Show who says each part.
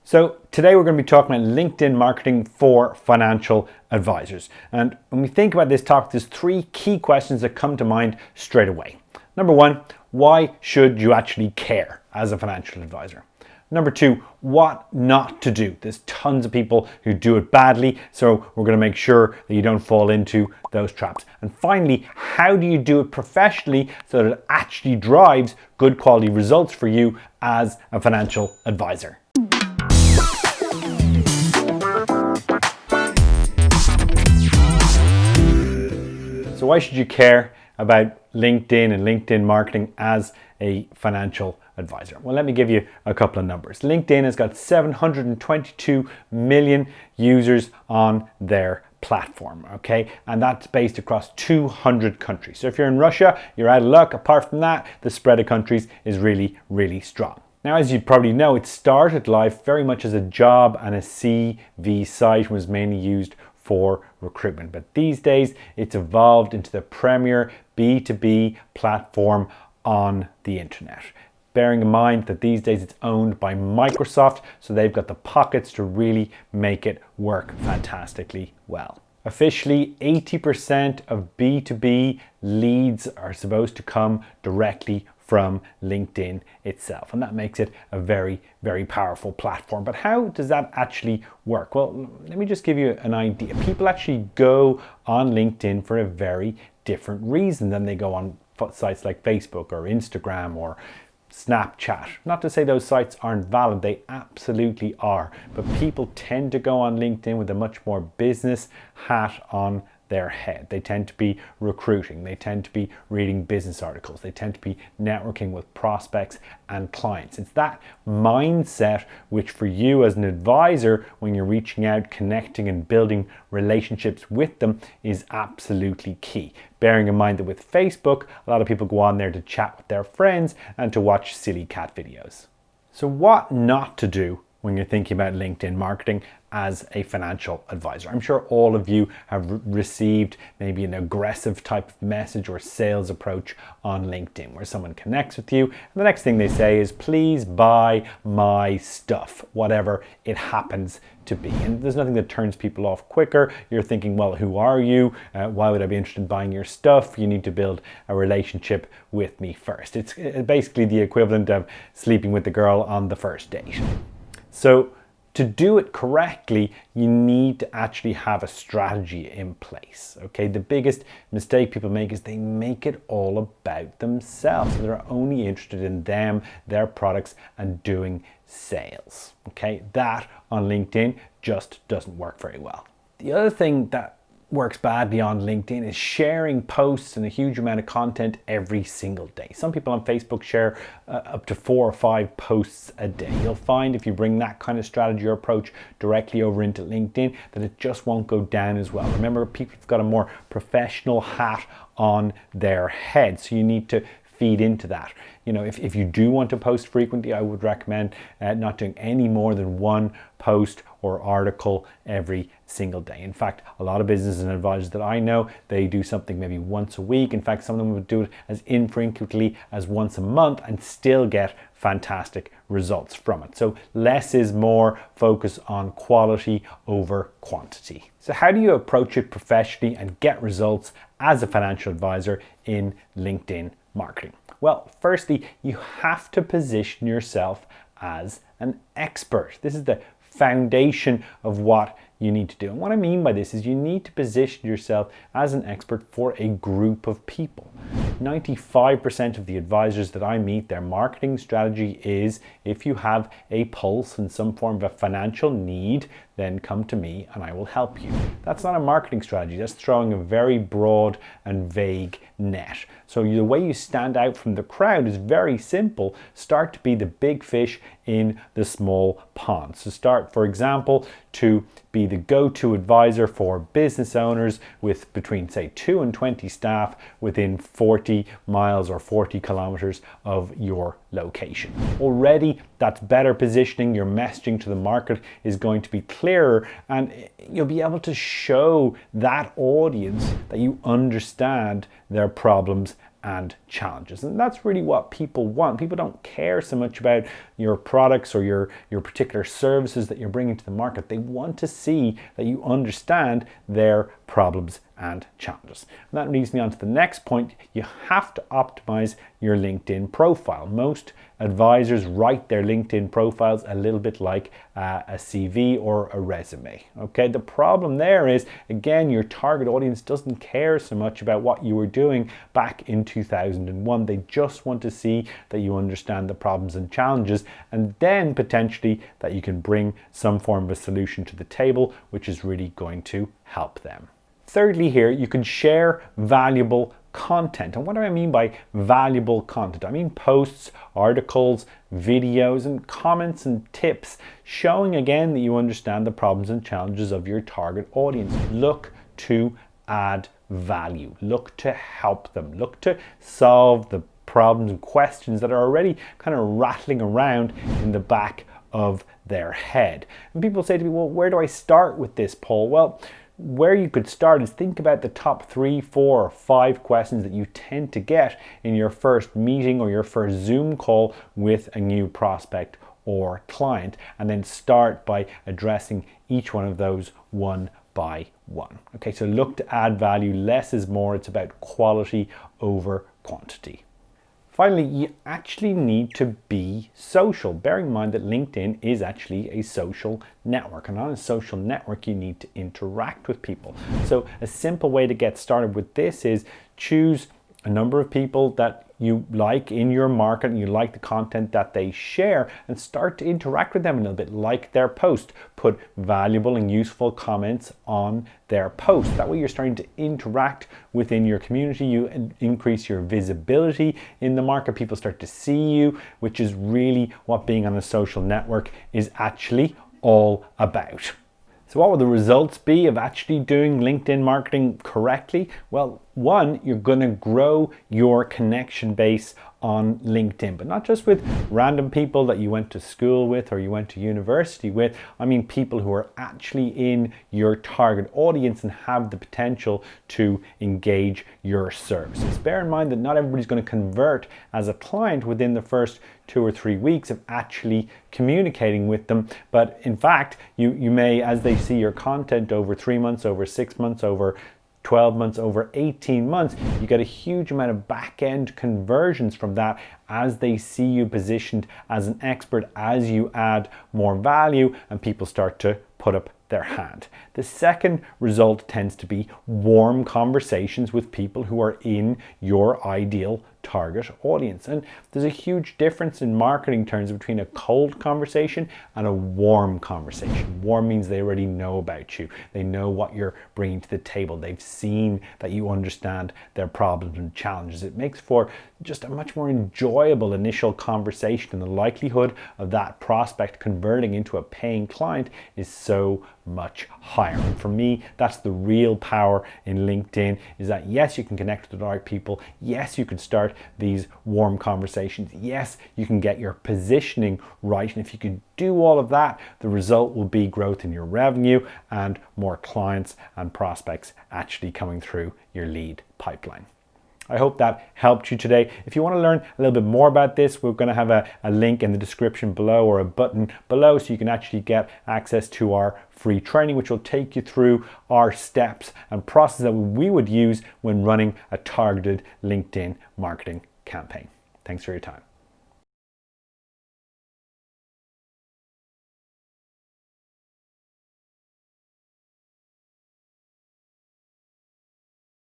Speaker 1: So today we're going to be talking about LinkedIn marketing for financial advisors. And when we think about this topic, there's three key questions that come to mind straight away. Number one, why should you actually care as a financial advisor? Number two, what not to do. There's tons of people who do it badly, so we're going to make sure that you don't fall into those traps. And finally, how do you do it professionally so that it actually drives good quality results for you as a financial advisor? So why should you care about LinkedIn and LinkedIn marketing as a financial advisor? Well, let me give you a couple of numbers. LinkedIn has got 722 million users on their platform, okay? And that's based across 200 countries. So if you're in Russia, you're out of luck. Apart from that, the spread of countries is really, really strong. Now, as you probably know, it started life very much as a job and a CV site and was mainly used for recruitment. But these days, it's evolved into the premier B2B platform on the internet. Bearing in mind that these days it's owned by Microsoft, so they've got the pockets to really make it work fantastically well. Officially, 80% of B2B leads are supposed to come directly from LinkedIn itself. And that makes it a very, very powerful platform. But how does that actually work? Well, let me just give you an idea. People actually go on LinkedIn for a very different reason than they go on sites like Facebook or Instagram or Snapchat. Not to say those sites aren't valid, they absolutely are. But people tend to go on LinkedIn with a much more business hat on their head. They tend to be recruiting, they tend to be reading business articles, they tend to be networking with prospects and clients. It's that mindset which for you as an advisor, when you're reaching out, connecting and building relationships with them is absolutely key. Bearing in mind that with Facebook, a lot of people go on there to chat with their friends and to watch silly cat videos. So what not to do when you're thinking about LinkedIn marketing as a financial advisor? I'm sure all of you have received maybe an aggressive type of message or sales approach on LinkedIn where someone connects with you and the next thing they say is, please buy my stuff, whatever it happens to be. And there's nothing that turns people off quicker. You're thinking, well, who are you? Why would I be interested in buying your stuff? You need to build a relationship with me first. It's basically the equivalent of sleeping with the girl on the first date. So to do it correctly, you need to actually have a strategy in place, okay? The biggest mistake people make is they make it all about themselves. They're only interested in them, their products, and doing sales, okay? That on LinkedIn just doesn't work very well. The other thing that works badly on LinkedIn is sharing posts and a huge amount of content every single day. Some people on Facebook share up to 4 or 5 posts a day. You'll find if you bring that kind of strategy or approach directly over into LinkedIn that it just won't go down as well. Remember, people have got a more professional hat on their head, so you need to feed into that. You know, if you do want to post frequently, I would recommend not doing any more than 1 post or article every single day. In fact, a lot of businesses and advisors that I know, they do something maybe once a week. In fact, some of them would do it as infrequently as once a month and still get fantastic results from it. So less is more, focus on quality over quantity. So how do you approach it professionally and get results as a financial advisor in LinkedIn marketing? Well, firstly, you have to position yourself as an expert. This is the foundation of what you need to do. And what I mean by this is you need to position yourself as an expert for a group of people. 95% of the advisors that I meet, their marketing strategy is, if you have a pulse and some form of a financial need, then come to me and I will help you. That's not a marketing strategy. That's throwing a very broad and vague net. So the way you stand out from the crowd is very simple. Start to be the big fish in the small pond. So start, for example, to be the go-to advisor for business owners with between, say, 2 and 20 staff within 40 miles or 40 kilometers of your location. Already, that's better positioning. Your messaging to the market is going to be clearer, and you'll be able to show that audience that you understand their problems and challenges. And that's really what people want. People don't care so much about your products or your particular services that you're bringing to the market. They want to see that you understand their problems and challenges. And that leads me on to the next point. You have to optimize your LinkedIn profile. Most advisors write their LinkedIn profiles a little bit like a CV or a resume. Okay, the problem there is, again, your target audience doesn't care so much about what you were doing back in 2001. They just want to see that you understand the problems and challenges, and then potentially that you can bring some form of a solution to the table, which is really going to help them. Thirdly, here you can share valuable content. And what do I mean by valuable content? I mean posts, articles, videos, and comments and tips showing again that you understand the problems and challenges of your target audience. Look to add value. Look to help them. Look to solve the problems and questions that are already kind of rattling around in the back of their head. And people say to me, well, where do I start with this, Paul? Well, where you could start is think about the top 3, 4, or 5 questions that you tend to get in your first meeting or your first Zoom call with a new prospect or client, and then start by addressing each one of those one by one. Okay, so look to add value. Less is more. It's about quality over quantity. Finally, you actually need to be social. Bearing in mind that LinkedIn is actually a social network, and on a social network, you need to interact with people. So a simple way to get started with this is choose a number of people that you like in your market and you like the content that they share, and start to interact with them a little bit, like their post. Put valuable and useful comments on their post. That way you're starting to interact within your community. You increase your visibility in the market. People start to see you, which is really what being on a social network is actually all about. So what will the results be of actually doing LinkedIn marketing correctly? Well, one, you're going to grow your connection base on LinkedIn, but not just with random people that you went to school with or you went to university with. I mean people who are actually in your target audience and have the potential to engage your services. Bear in mind that not everybody's going to convert as a client within the first 2 or 3 weeks of actually communicating with them, but in fact you may, as they see your content over 3 months, over 6 months, over 12 months, over 18 months, you get a huge amount of back-end conversions from that as they see you positioned as an expert, as you add more value and people start to put up their hand. The second result tends to be warm conversations with people who are in your ideal target audience. And there's a huge difference in marketing terms between a cold conversation and a warm conversation. Warm means they already know about you. They know what you're bringing to the table. They've seen that you understand their problems and challenges. It makes for just a much more enjoyable initial conversation, and the likelihood of that prospect converting into a paying client is so much higher. And for me, that's the real power in LinkedIn, is that yes, you can connect with the right people. Yes, you can start these warm conversations. Yes, you can get your positioning right. And if you can do all of that, the result will be growth in your revenue and more clients and prospects actually coming through your lead pipeline. I hope that helped you today. If you want to learn a little bit more about this, we're going to have a link in the description below, or a button below, so you can actually get access to our free training, which will take you through our steps and process that we would use when running a targeted LinkedIn marketing campaign. Thanks for your time.